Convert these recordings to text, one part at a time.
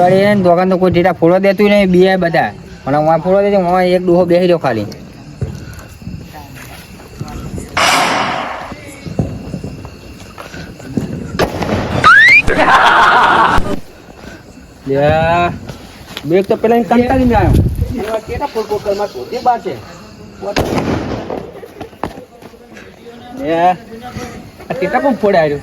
દિવાળી હે ને દોકાન તો કોઈ ટેટા ફોડવા દેતું નહીં બે બધા અને હું ફોડવા દેજો હું એક ડોહો બેસી રહ્યો ખાલી બેગ તો પેલા કંટાળી ને આવ્યો ટેટા ફોડ ફોડ માં ધોતી બાર છે ટેટા પણ ફોડે આવ્યો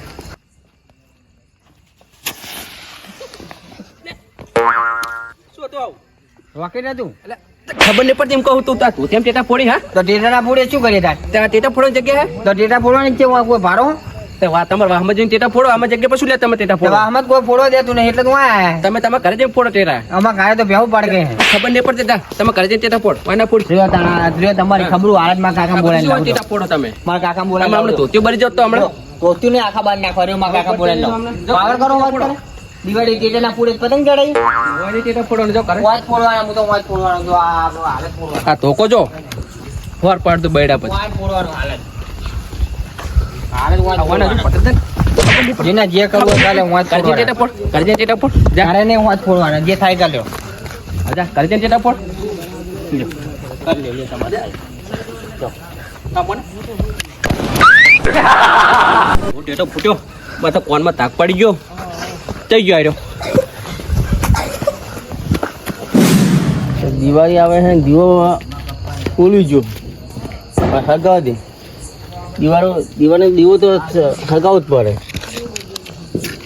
રોકેટ હતું ખબર નહીં પડતી એમ કહું તું તેમ ટેટા ફોડી હા તો ટેટા ફોડે શું કરીએ તાર ટેટા ફોડવાની જગ્યા હે તો ટેટા ફોડવાની છે કોઈ ભાડો તમારે વાહમાં જઈને ટેટા ફોડો આમાં જગ્યા પર શું લે તમે ટેટા ફોડો આમાં કોઈ ફોડવા દેતું નહીં એટલે તું આયા તમે તમારા ઘરે જઈને ફોડો ટેટા આમાં કાય તો બેહવું પડે કે ખબર નહીં પડતી તમે ઘરે જઈને ટેટા ફોડ વાના ફોડ તમારી ખબર હાલતમાં કાકા બોલાય ટેટા ફોડો તમે મારા કાકા બોલાય હમણાં ધોતી ભરી જાવ તો હમણાં ધોત્યું ને આખા બાર નાખવા મારા કાકા બોલાય પાવર કરો વાત કરો દિવાળી ટેટાના પૂરે પતંગ ચડાઈ દિવાળી ટેટા ફોડવાનું જો કરે વાત ફોડવાના હું તો વાત ફોડવાનો જો આ હાલત ફોડવાનો આ ધોકો જો વાર પાડ તો બૈડા પછી વાત ફોડવાનો હાલત જેના જે કરવું હોય ચાલે વાત કરજે ટેટા ફોડ કરજે ટેટા ફોડ જારે ને વાત ફોડવાના જે થાય ચાલ્યો આજા કરજે ટેટા ફોડ કરી લે તમારે જો આ મને ટેટો ફૂટ્યો બધા કોનમાં તાક પડી ગયો જઈ ગયો આર્યો દિવાળી આવે છે દીવો ખોલી ગયો હગાવ દે દીવાનો દીવો તો હગાવવું જ પડે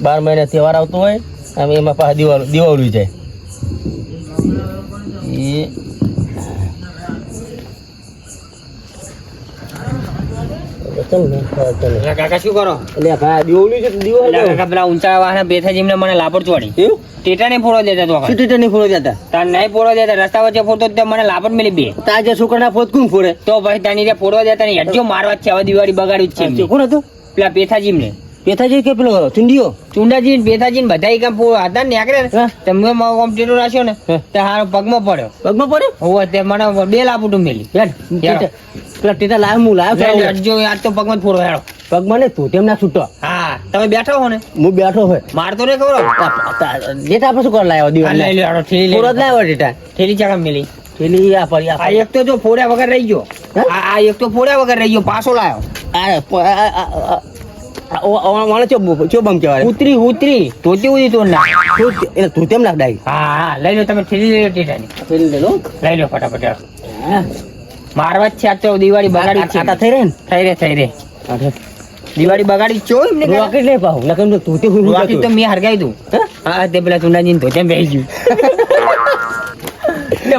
12 મહિના તહેવાર આવતો હોય આમ એમાં પાછા દિવાળી જાય કાકા શું કરો એટલે દિવાળી છે દીવો કાકા પેલા ઊંચા વાહના બેઠા જેમને મને લાપડ ચોડી ટેટા ને ફોડો દેતા તો સીટી નહીં ફોડો જતા તાર નહીં ફોડો દેતા રસ્તા વચ્ચે ફોડતો તો મને લાપડ મેલી બે તાજે છોકરા ફોદ કોણ ફોડે તો ભાઈ તાની રે ફોડવા દેતા ને હેડજો મારવા જ છે હવે દિવાળી બગાડ્યું જ છે કોણ હતું પેલા પેથાજી ને પેથાજી કે પેલો ચુંડીઓ ચુંડાજી ને પેથાજી ને બધા કામ હતા ને આકરે તમે કોમ ટેટો રાખ્યો ને તે હારો પગમાં પડ્યો હોવે તે મને બે લાપડ મેલી પેલા ટેટા લાવ હું લાવ હેડજો આજ તો પગમાં જ ફોડો હેડો પગમાં ને તું તેમ ના છૂટો હા તમે બેઠા હો ને હું બેઠો હોય મારતો ને ખબર ડેટા આપણે શું કરવા લાવ્યો દિવાળી લઈ લો ઠેલી ફોડો જ લાવ્યો ડેટા ઠેલી ચાકા મેલી ઠેલી આ પડી આ એક તો જો ફોડ્યા વગર રહી ગયો આ એક તો ફોડ્યા વગર રહી ગયો પાછો લાયો વાળા ચો બમ કહેવાય ઉતરી તોતી ઉધી તો ના એટલે તું તેમ નાખ ડાઈ હા લઈ લો તમે ઠેલી લઈ લો ટેટાની ઠેલી લઈ લો લઈ લો ફટાફટ મારવા જ છે આજ તો દિવાળી બગાડી છે આટા થઈ રહે ને થઈ રે દિવાળી બગાડી ચો એમને રોકેટ લે પાહુ લકન તો તું તે હું રોકેટ તો મેં હરગાઈ દઉં હા તે પેલા ચુંડાજી તો તેમ બેસી ગયું એટલે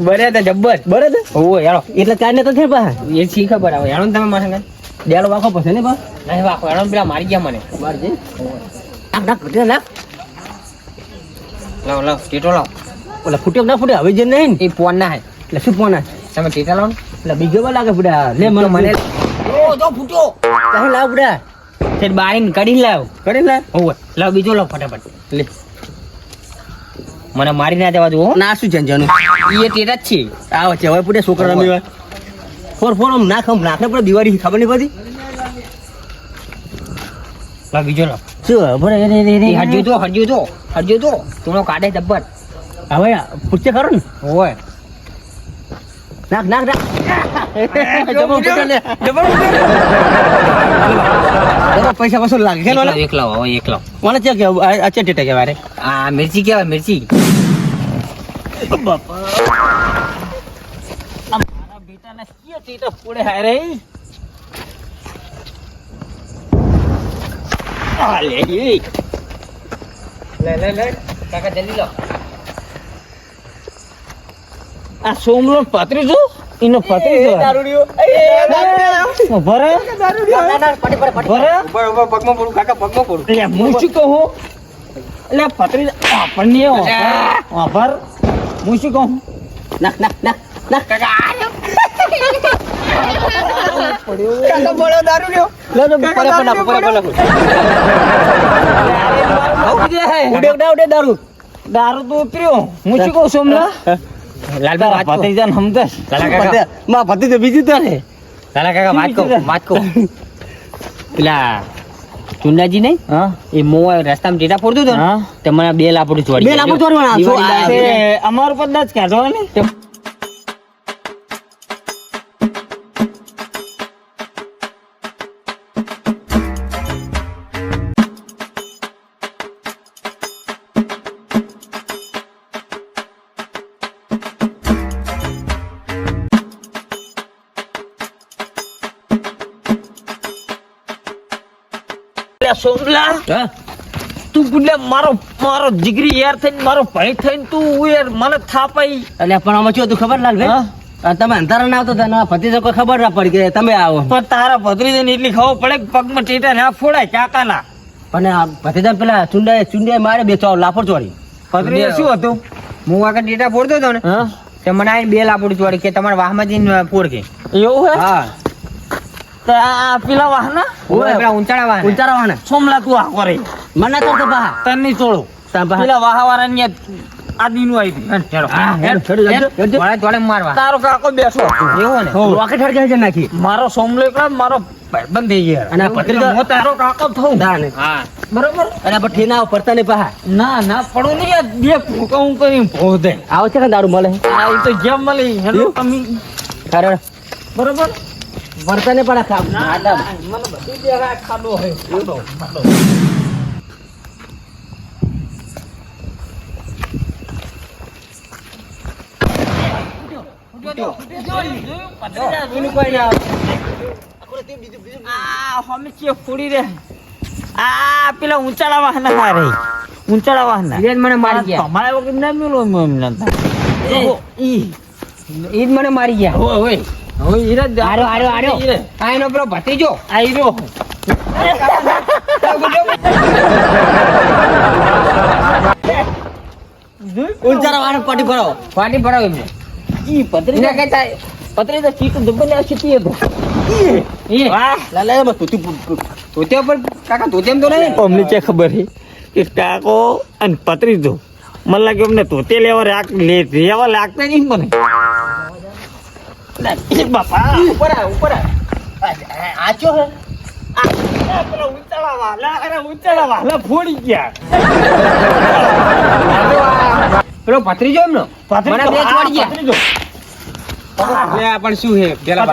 બર્યા તો જબ્બર બરે તો ઓવો યારો એટલે કારણે તો છે પા એ શી ખબર આવે યારો તમે મારા સંગ ડેલો વાખો પછી ને પા નહીં વાખો યારો પેલા મારી ગયા મને બાર જે નાખ નાખ લાવ ટેટો લાવ ઓલા ફૂટ્યો ના ફૂટે હવે જે નહીં એ ફોન ના હે એટલે શું ફોન તમે ટેટા લાવો એટલે બીજો વા લાગે ફૂટ્યા લે મને ઓ જો ફૂટ્યો ચાહે લાવ ફૂટ્યા તે બારીને કઢી લાવ ઓવો લાવ બીજો લાવ ફટાફટ લે મને મારી ના દેવા દો ના શું જંજાનું એ ટેટા જ છે આવો છે હવે ફૂટે છોકરા રમી ફોર આમ નાખને પડે દિવાળી ખબર નહીં પડી લાવ બીજો લાવ શું ભરે હરજો તો તુણો કાઢે જબ્બર હવે પૂછે ખરો ને ઓય નાખ પૈસા વસૂલ લાગે કે એકલાવ મને છે કે અચે ટેટા કે વારે આ મિર્ચી કેવાય મિર્ચી મારા બેટાને કે ટેટા ફોડે હાય રે આ લે કાકા જલ્દી લો આ સોમલો પતરી જો ઇનો પતરી જો દારૂડિયો ભરે પગમાં પડું કાકા પગમાં પડું એટલે હું શું કહું એટલે પતરી આપણને વાપર હું શું કહું નાખ કાકા પડ્યો દારૂડિયો લો ઉડે દારૂ તો ઉતર્યો હું શું કહું સોમલા લાલભાઈ વાત પતરી જાન સમજસ કાકા માં પતિ તો બીજી તો ને કાકા વાત કહો પેલા ચુંડાજી નહીં હા એ મો રસ્તામાં ટેટા ફોડતો હતો ને હા. તે મને બે લાપડું ચોરી બે લાપો ચોરવાના અમારું પર જ કહેતો ને સોમલા તું ગુડે મારો મારો જીગરી યાર થઈને મારો ભાઈ થઈને તું યાર મને થાપાઈ એટલે પણ આમાં શું હતું ખબર લાલ ભાઈ તમે અંધારા ના આવતો તને ભતીજો કોઈ ખબર ના પડી કે તમે આવો પણ તારા ભત્રીજાને એટલી ખબર પડે કે પગમાં ટેટા ના ફોડાય કાકાના પણ આ ભતીજા પેલા ચુંડાએ મારે બે લાફડ ચોરી ભત્રીજા શું હતું હું આગળ ટેટા ફોડતો હતો ને હા તે મને આવીને બે લાપડું ચોરી કે તમારા વાહમાં જઈને ફોડ કે એવું હે હા તો આ પેલા વાહના પેલા ઊંચાડા વાહન ઉંચારવાના સોમલા તું આ કરે મને ના કરતો બા તને ચોળો પેલા વાહાવાળાની આદીનું આવી જોડે મારવા તારો કાકો બેસો એવું ને રોકેટ હરકે હરકે નાખી મારો સોમલો એકલા મારો ભાઈબંધ થઈ ગયા અને આ ભત્રીજો હું તારો કાકો થઉં હા બરોબર અને આ ઠેના પડતા નહીં પહા ના ના પડો નહીં આ બે ફૂંકા હું કરી ભોધે આવો છે કે દારૂ મળે આ ઈ તો જેમ મળી હેલો તમે ખરે બરોબર પડતા નહીં પડે ખાવ મને બધી જગ્યા ખાડો હે ખાડો પેલા ઊંચાળા વાહના હારે ઊંચાળા વાહના મને મારી ગયા તમારા વખત ના મેલો ઈ જ મને મારી ગયા આ એનો પેલો ભતીજો આયરો ઉંચારા વાળા પાટી ભરો પાટી ભરાવ એમને ઈ પતરી એના કહેતા પતરી ચીટ દબલે આ છીતી હતો વાહ લાલા બસ તું ધોતિયા પર કાકા ધોતિયામ તો નહીં અમને ચે ખબર હે કે કાકો અને પતરી દો મને લાગે અમને ધોતે લેવા લેવા લાગતા નહીં મને બાપા ઉપર આ આચો હે પેલા ઊંચાળા વાલા ફોડી ગયા પેલો ભત્રીજો એમનો મને બે ચોરી ગયા પતરી દો પણ શું હે પેલા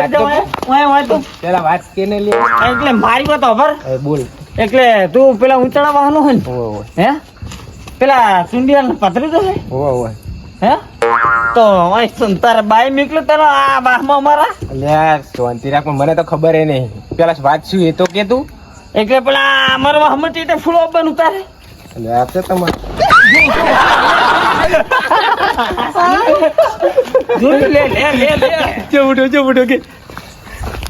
પેલા વાત કેને લે એટલે મારી વાત ખબર બોલ એટલે તું પેલા ઊંચાળા વાહનો હોય ને હે પેલા ચુંડિયા પતરી દો હે તો તારા બાઈ નીકળ્યો તારા આ બાહમાં અમારા શાંતિ રાખ મને તો ખબર હે નહીં પેલા વાત શું એ તો કે તું એટલે પેલા અમારા વાહમાં ટેટે ફૂલો આપવાનું તારે આપશે તમારે જો બુઢો કે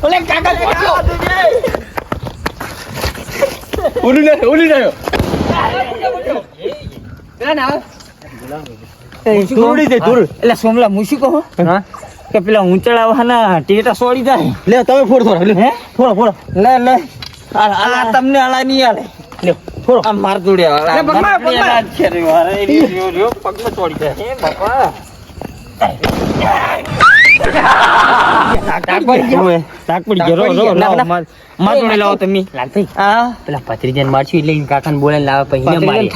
ઓલે કાકા ઉડી રહ્યો એટલે સોમલા હું શું કહું કે પેલા ઊંચાળા વાહના ટેટા સોડી જાય લે તમે ફોડ થોડો હે ફોડો લે આ તમને આલા નહીં આલે લે ફોડો આ માર જોડ્યા લે, પગમાં. પગમાં ચોડી જાય હે બાપા પેલા ભત્રીજાને મારશું એટલે ઈ કાકાને બોલાવીને લાવે પછી એને મારી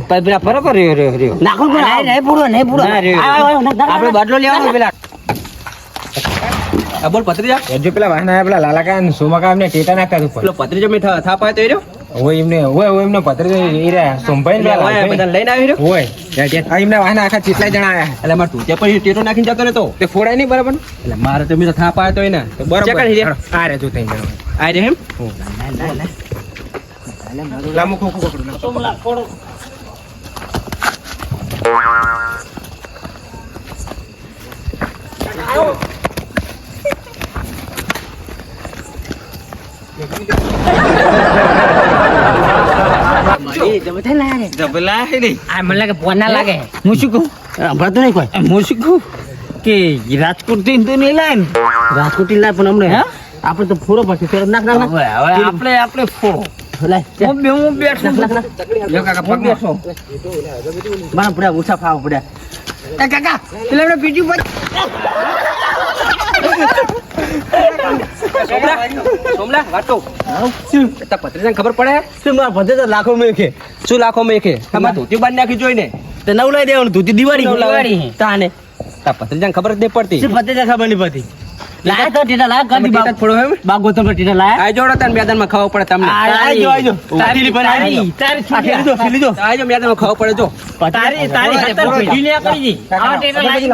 પછી પેલા બરાબર રહ્યો નાખો નહીં પૂરો આપણે બદલો લેવાનો પેલા બોલ પત્રીજા જો પેલા વાહના પેલા લાલાકા અને સોમાકા એમને ટેટા નાખતા ઉપર પેલો પત્રીજા મેં થાપ આવ્યો તો એ રહ્યો હોય એમને પત્ર એ રહ્યા સોમભાઈ ને ઓય, બધા લઈને આવી રહ્યો હોય આ એમના વાહના આખા ચીટલા જણા આયા એટલે મારે તું ત્યાં પછી ટેટો નાખીને જતો રહેતો તે ફોડાય નહીં બરાબર એટલે મારે તો મેં થાપ આવ્યો તો એને તો બરાબર ચેક કરી દે. આ રે જો થઈ ગયો આ રે એમ લામુ ખોખું પકડો આ મને લાગે ફોન ના લાગે હું શું કહું સંભળાતું નહીં કોઈ હું શું કહું કે રાજકોટ થી તો નહીં લાય ને રાજકોટી લાય પણ અમને હે? આપણે તો ફોડો પછી ફેર નાખ નાખ નાખ. હવે આપણે ફોડો લાય, ચાલ. હું બેઠું નાખ, નાખ, નાખ. જો કાકા હું પગમાં બેઠો મારા પડ્યા ઓછા ફાવ પડ્યા એ કાકા પેલા એમને પીટ્યું પછી સોમલા વાતો શું તા પત્રીજાને ખબર પડે શું મારા ભત્રીજા લાખો મેખે શું લાખો મેખે તમારે ધોતી બાંધી નાખી જોઈને તે નવ લઈ દેવાનું ધોતી દિવાળી તાને તા પત્રીજાને ખબર જ નહીં પડતી શું ભત્રીજા ખબર નહીં પડતી લાય તો ટીટા લાય કદી બાગ ફોડો હે બાગ ગોતમ પર ટીટા લાય આઈ જોડો તને મેદાનમાં ખાવા પડે તમને આજો તારી પર તારી લીધો આજો મેદાનમાં ખાવા પડે જો તારી હતર પીને કરી આ ટીટા લાય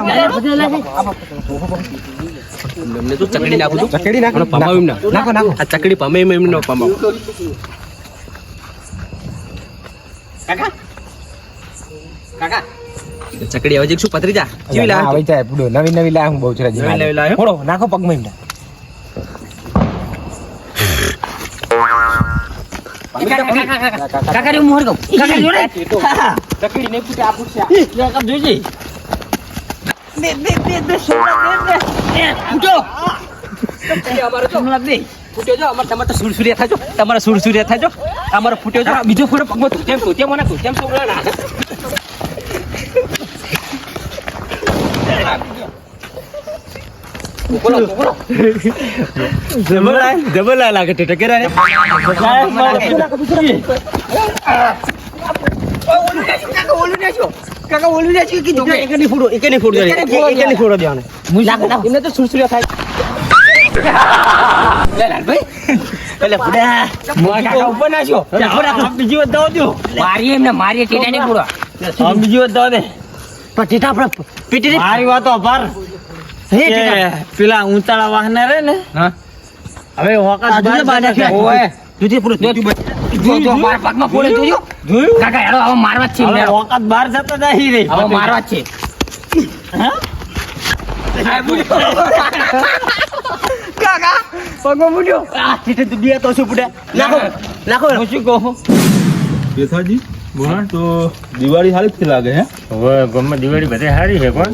મને તો ચકડી નાખું છું ચકડી નાખ પમાવ એમ નાખો આ ચકડી પમે એમ નો પમાવ કાકા કાકા ચકડી આવે છે શું પત્રીજા જીવી લા આવી જાય પૂડો નવી લાય હું બહુ ચરાજી નવી લાયો ફોડો નાખો પગમાં એમ કાકા રે મોહર ગો કાકા જોડે ચકડી ને પૂછે આ પૂછે કાકા જોજી દે સોમલા દે ઉઠો અમારો જો સોમલા દે ફૂટ્યો જો તમારે સુરસુરિયા થાજો તમારા સુરસુરિયા થાજો અમારો ફૂટ્યો જો બીજો ફૂટો પગમાં તું કેમ મને તું કેમ સોમલા ના બોલો જબલ લાગે ટેટા કેરા ને કાકા ઓલું ને છે કે જો એકની ફોડો દેવાને એમને તો સુરસુરિયા થાય લે લાલભાઈ એટલે પુડા મોય કાકા ઉપર નાખ્યો બીજી વાત દો દો મારી ટીટા ને પૂરો બીજી વાત દો દે પણ ટેટા આપણે પીટી મારી વાતો પર પેલા ઊંચાળા વાહન રે ને હા હવે હોકા ઓય તુજે પૂરો જો મારા પગમાં ફોડે જોયો કાકા હેડો હવે મારવા જ છે હવે હોકા બહાર જતા નહીં રે હવે મારવા જ છે કાકા પગો મુડ્યો આ ટીટે તું બે તો શું પુડા નાખો હું શું કહું બેસાજી તો દિવાળી સારી જ લાગે હે હવે ગમે દિવાળી બધે સારી છે કોણ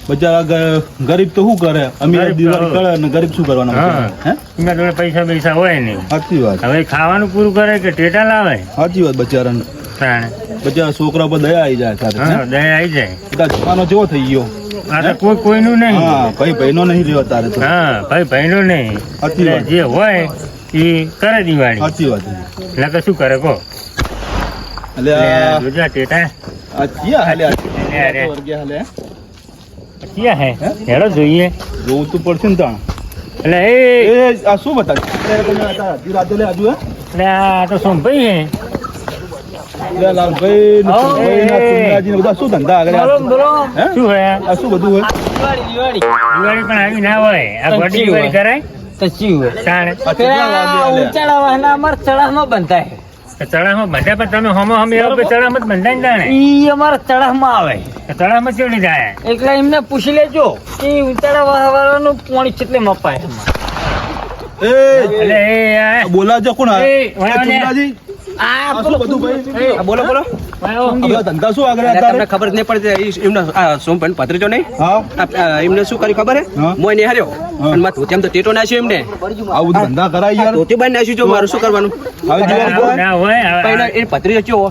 બચારા ગરીબ તો શું કરે અમીર દિવાળી કરે અને ગરીબ શું કરવાના હા હે એમના જોડે પૈસા હોય નહીં સાચી વાત હવે ખાવાનું પૂરું કરે કે ટેટા લાવે સાચી વાત બચારાને તાણે બચારા છોકરા પર દયા આવી જાય સાથે હા દયા આવી જાય બધા જમાનો જેવો થઈ ગયો આ તો કોઈનું નહીં હા ભાઈનો નહીં રહ્યો તારે તો હા ભાઈનો નહીં સાચી એટલે વાત. જે હોય એ કરે દિવાળી સાચી વાત છે. એટલે કે શું કરે કહો એટલે આ જોજો આ ટેટા ચિયા હાલે અરે. વર્ગે હાલે ક્યાં હે હેડો જોઈએ જોવું તો પડશે ને તાણ એટલે એ આ શું બતાવ્યું તમે હતા અડધી રાતે લે આજુ હે એટલે આ તો સોમભાઈ હે લે લાલભાઈ ને સુભાઈ ને ચુંદાજી ને બધા શું ધંધા આગળ હે શું હે આ શું બધું હોય દિવાળી પણ આવી ના હોય આ ગોડી દિવાળી કરાય તો શું તાણે આ કેટલા વાગે હાલે? ઊંચાળા વાહન અમાર ચડામાં બંધાય તળાવમાં બંધા પણ તમે હોમો હમ એવો કે તળાવમાં જ બંધાય ને જાણે ઈ અમારા ચડામાં આવે તળાવમાં ચડી જાય એટલે એમને પૂછી લેજો કે ઊંચાળા વાળાનું પાણી કેટલે મપાય એ એટલે એ આ બોલાજો કોણ આ એ, વાળા ને. ચુંદાજી આ આ શું બધું ભાઈ બોલો વાયો. આ બધા ધંધા શું આગળ તમને અત્યારે ખબર જ નહીં પડતી એમને સોમભાઈ પત્રીજો નહીં હા એમને શું કર્યું ખબર હે હા. મોય ને હાર્યો હા. અને માથું તેમ તો ટેટો નાખ્યો એમને આ બધું ધંધા કરાય યાર ધોતી બાંધી નાખ્યું જો મારું શું કરવાનું આવી દિવાળી આવું કોઈ ના હોય પણ એ પત્રીજો કેવો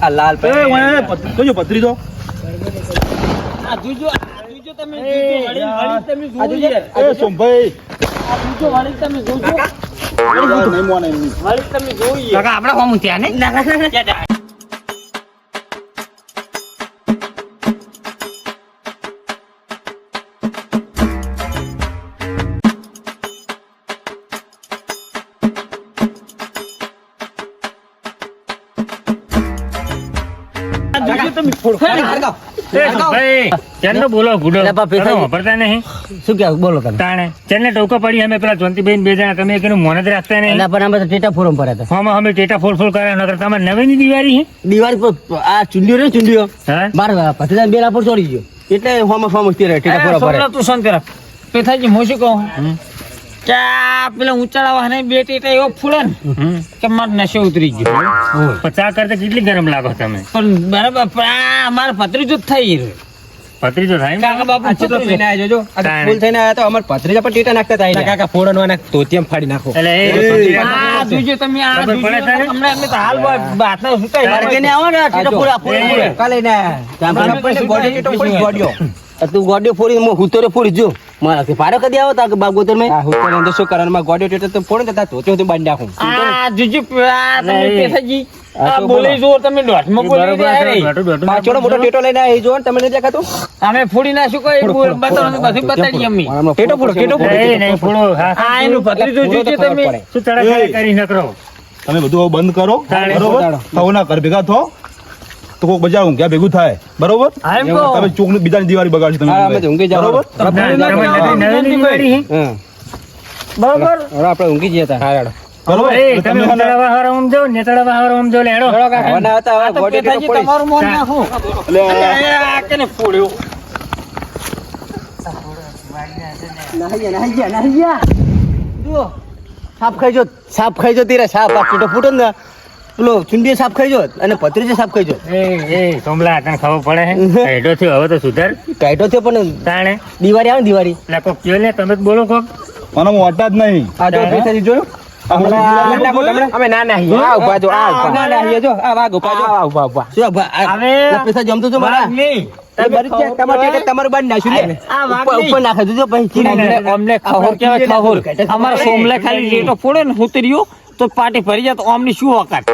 આ લાલ એ વણે જોજો પત્રીજો આ જોજો તમે જોજો વળી તમે જોજો એ સોમભાઈ જોજો વળી તમે જોજો યાર, નહીં મોને એમની. વળી તમે જોઈએ કાકા આપણે હોમ ત્યાં ને ભાઈ ચેનનો બોલો ગુડો એટલે બાપ ભેગા તમે વાપરતા નહીં શું કેવું બોલો તમે તાણે ચેનને ટોકા પડી અમે પેલા જોંતીભાઈ બે જણા તમે એકનું મોન જ રાખતા નહીં એના પર અમે તો ટેટા ફોરમ પર હતા હોમાં અમે ટેટા ફોડ ફોડ કરે નકર તમારે નવીની દિવાળી હે દિવાળી પર આ ચુંડીઓ ને ચુંડીઓ હા બાર પત્રીજા બેલા પર ચોરી ગયો એટલે હોમ ટેટા ફોરમ પર સોમલા તું શાંતિ રાખ પેથાજી હું શું કહું કે આ પેલા ઊંચાળા વાહને બે ટેટા એવો ફૂલે ને કે મારો નશો ઉતરી ગયો પણ ચા કરતા કેટલી ગરમ લાગો તમે પણ બરાબર પણ આ અમારે ભત્રીજો જ થઈ રહ્યું ભત્રીજો થાય ને? કાકા બાપુ કેટલો થઈને આવ્યો જો આ તો તાણે. ફૂલ થઈને આવ્યા તો અમાર પથરીજા પર ટેટા નાખતા હતા આઈને. કાકા ફોડનવાના ધોતિયામાં ફાડી નાખો એટલે એ એ, ભત્રીજા આ જોજો તમે આ ખબર પડે જોજો. તારે? અમને અમે તો હાલ બાતના સુકાઈ તારે કઈને આવો ને ટેટો પૂરા પૂરા કાલે ને આયા. પછી ગોડી ટેટો ફોડી ગોડિયો. તું ગોડીઓ ફોડી હું હુતોરે ફોડી જો મારા પારો કદી આવો તા કે બાપ ગોતર મેં આ હુતર અંદર શું કરવાનું માં ગોડિયો ટેટો તો ફોડે તો ધોતિયો તો બાંધી નાખું. આ જોજો આ તમે નહીં. પેથાજી આ આ તો બોલી જો તમે દોઢમાં બોલી બરોબર રહ્યા છે, રે. દોઢું દોઢું પાછોડો મોટો ટેટો લઈને આવ્યા, એ જોવો ને તમે નથી દેખાતું? અમે ફોડી નાખ્યું કોઈ બતાવો બધું બતાવીએ અમે ટેટો ફોડો, ટેટો ફોડો. નહીં, નહીં, ફોડો. હા, આ એનું ભત્રીજું ફોડો તો જોજો ખબર તમે પડે. શું તડાખડા કરી નકરો? તમે બધું હવે બંધ કરો તાણે. બરોબર થવો ના કર ભેગા થો તો કોક બજાર ઊંઘ્યા ભેગું થાય બરોબર હા, એમ કહો. તમે ચોકની બીજાની દિવાળી બગાડશો હા, અમે તો તમે ઊંઘી જાઓ. બરોબર ના, તમારે નવી દિવાળી હે? હા. બરોબર હવે આપણે ઊંઘી જઈએ તાર. હા, હેડો. બરોબર એ, એટલે તમે તમે હે ને- ઉતરાવા હારા આમ જાઓ, નેતાળાવા હારા આમ જાઓ, લે, હેડો. હેડો કાકા. હવે ના હતા, હવે આ તો ગોડિયો ટેટો પેથાજી ફોડી. તમારું મોન નાખું એટલે અરે, આ કેને ફોડ્યો સાપ ખાઈ જો તીરા સાપ આ ટેટો ફૂટો ને પેલો ચુંડી સાપ ખાઈ જો અને પત્રીજો સાપ ખાઈ જો એ, સોમલા, તને ખબર પડે હે? હેડો થયો, હવે તો સુધાર. કાઢો થયો પણ તાણે. દિવાળી આવે ને દિવાળી એટલે કોક કયો લે, તમે જ બોલો કોક. મને મોટા જ નહીં આ જો પેથાજી જોયું? અમે ના નાહીએ. આ ઉભા જો, આ ઉભા. ના નાહીએ જો, આ વાઘ ઉભા જો. આ ઉભા, ઉભા. શું હવે પૈસા જમતો છો મારા વાઘ નહીં. એ બરી જ જાય. તમારું ટેટો તમારું બાંધી નાખ્યું લે. આ વાઘ ઉપર નહીં. નાખી દીધો પછી અમને ખબર કહેવાય ખબર. અમારા સોમલે ખાલી રેટો ફોડે ને ઉતર્યો તો પાટી ભરી જાય તો અમને શું વખત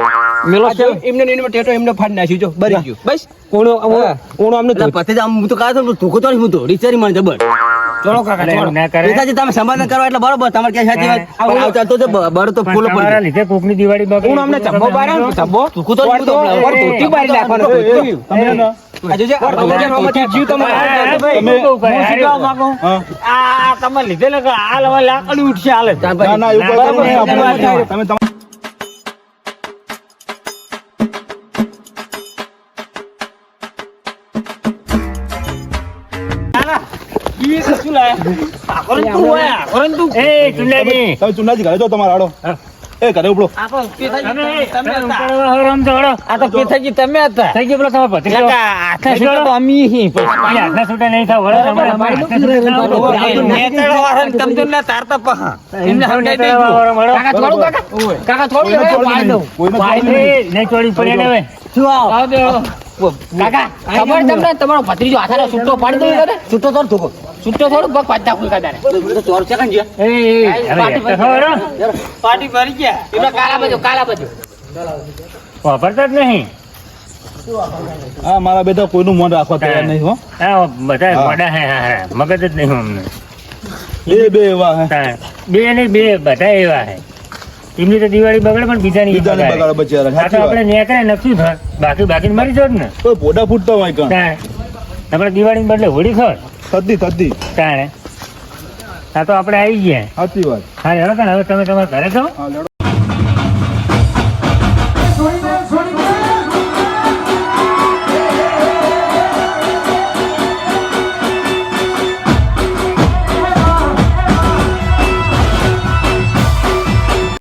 મેલો આ જો, એમને ને એમને ટેટો એમને ફાડી નાખ્યું જો, બરી ગયું. બસ. કોણો હા. કોણો અમને પતે આમ હું તો કાઢો તો ધોકો તો હું તો રિચારી મને જબર ચલો કાકા, એટલે ચલો. એવું ના કરે. પિતાજી તમે સમાધાન કરો એટલે બરોબર તમારે ક્યાં સાચી વાત પણ આવતા તો બરો તો પણ ફૂલો તમારા પડી લીધે કોકની દિવાળી બગડી. હું અમને ચબ્બો બાર્યો ને, ચબ્બો. ધોકો તો વળ તો, વળ ધોતી બારી નાખવાનો, ધોતી. તમે હે ને આ જોજે, આ ધોતિયાનો આમાંથી જીવ તમારે હા, હાથ હા, ભાઈ. ભાઈ, હું ભાઈ, શું કહેવા માંગુ? હા. આ તમે લીધે ને કે હાલ હવે લાકડી ઉઠશે હાલે ના ના એવું ના, કોઈ નહીં, બરાબર, આપણે બરાબર. તમે તમારા ઈ શું લાયા આખોરન તું હોય આખોરન તું એ, ચુંડાજી. તમે ચુનાજી ઘરે જાઓ તમારા આડો હા. એ ઘરે ઉપડો આ તો પેથાજી તમે તમે હતા. ઉતારવા હારા આમ જાઓ, હેડો. આ તો પેથાજી તમે હતા થઈ ગયો પેલો તમારો ભત્રીજો. લકા હાથે છૂટા તો અમે હી એ હાથના છૂટા નહીં થાવ, વળો, તમારે હાથના છૂટા થાવ. નેતાળો વાળાને તમે તો ના તારતા પહા એમને સમજાઈ નેતાળાવા દેજો હારા, વળો. કાકા, થોડું કાકા. કાકા, થોડું કોઈને હવે છોડી પાડી દઉં. નહીં. કોઈને ભાઈ, છોડી નહીં. નહીં ચોરી પડી એને હવે. આવો દો. કાકા, ખબર તમને તમારો ભત્રીજો હાથાનો છૂટો પાડી દઉં કરે? છૂટો તો ધોકો છૂટો થોડું પગ પાડી નાખું કાકાને. ચોર સેકન્ડ છે એ, હવે હેઠળ થાવ, હેડો. પાટી ભરી ગયા એમને કાલા બાજુ, કાલા બાજુ. વાપરતા જ નહીં. હા મારા બેટા કોઈનું મન રાખવા તૈયાર નહીં હો હા, બધા હા. મોડા હે, હા, હા. મગજ જ નહીં અમને. બે એવા હે તાણ. બે નહીં, બે બધા એવા હે. એમની તો દિવાળી બગડે પણ બીજાની બીજાને બગાડે. બગાડો બચારા આ તો સાચી આપણે વાત નેકરે નક્કી થાય. બાકી મરી જાત ને. તો પોડા ફૂટતા હોય કણ તાણ. આપણે દિવાળી બદલે હોળી થાય. થતી તાણે. આ તો આપણે આવી ગયા. સાચી વાત હા, હેડો તાણ, હવે તમે તમારા ઘરે જાઓ. હા લેડો